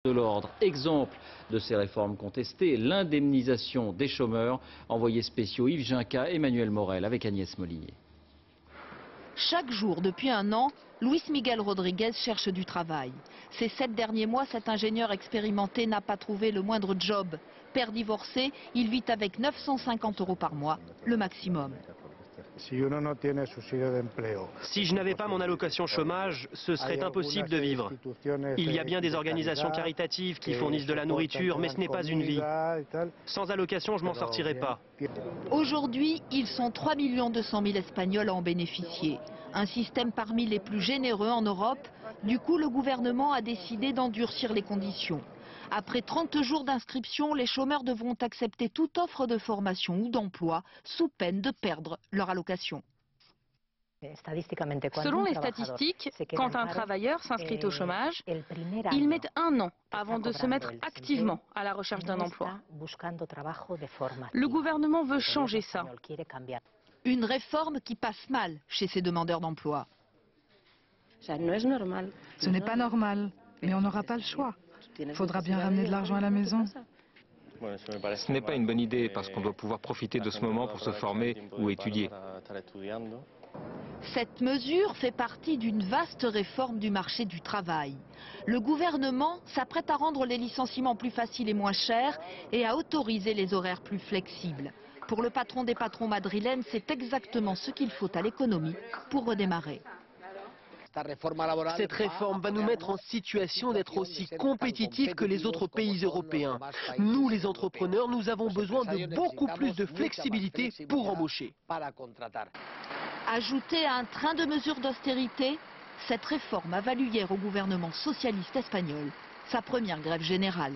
de l'ordre. Exemple de ces réformes contestées, l'indemnisation des chômeurs. Envoyés spéciaux Yves Ginca, Emmanuel Morel avec Agnès Molinier. Chaque jour depuis un an, Luis Miguel Rodriguez cherche du travail. Ces 7 derniers mois, cet ingénieur expérimenté n'a pas trouvé le moindre job. Père divorcé, il vit avec 950 € par mois, le maximum. Si je n'avais pas mon allocation chômage, ce serait impossible de vivre. Il y a bien des organisations caritatives qui fournissent de la nourriture, mais ce n'est pas une vie. Sans allocation, je m'en sortirais pas. Aujourd'hui, ils sont 3 200 000 Espagnols à en bénéficier. Un système parmi les plus généreux en Europe. Du coup, le gouvernement a décidé d'endurcir les conditions. Après 30 jours d'inscription, les chômeurs devront accepter toute offre de formation ou d'emploi sous peine de perdre leur allocation. Selon les statistiques, quand un travailleur s'inscrit au chômage, il met 1 an avant de se mettre activement à la recherche d'un emploi. Le gouvernement veut changer ça. Une réforme qui passe mal chez ces demandeurs d'emploi. Ce n'est pas normal, mais on n'aura pas le choix. Il faudra bien ramener de l'argent à la maison. Ce n'est pas une bonne idée parce qu'on doit pouvoir profiter de ce moment pour se former ou étudier. Cette mesure fait partie d'une vaste réforme du marché du travail. Le gouvernement s'apprête à rendre les licenciements plus faciles et moins chers et à autoriser les horaires plus flexibles. Pour le patron des patrons madrilènes, c'est exactement ce qu'il faut à l'économie pour redémarrer. Cette réforme va nous mettre en situation d'être aussi compétitifs que les autres pays européens. Nous, les entrepreneurs, nous avons besoin de beaucoup plus de flexibilité pour embaucher. Ajoutée à un train de mesures d'austérité, cette réforme a valu hier au gouvernement socialiste espagnol sa première grève générale.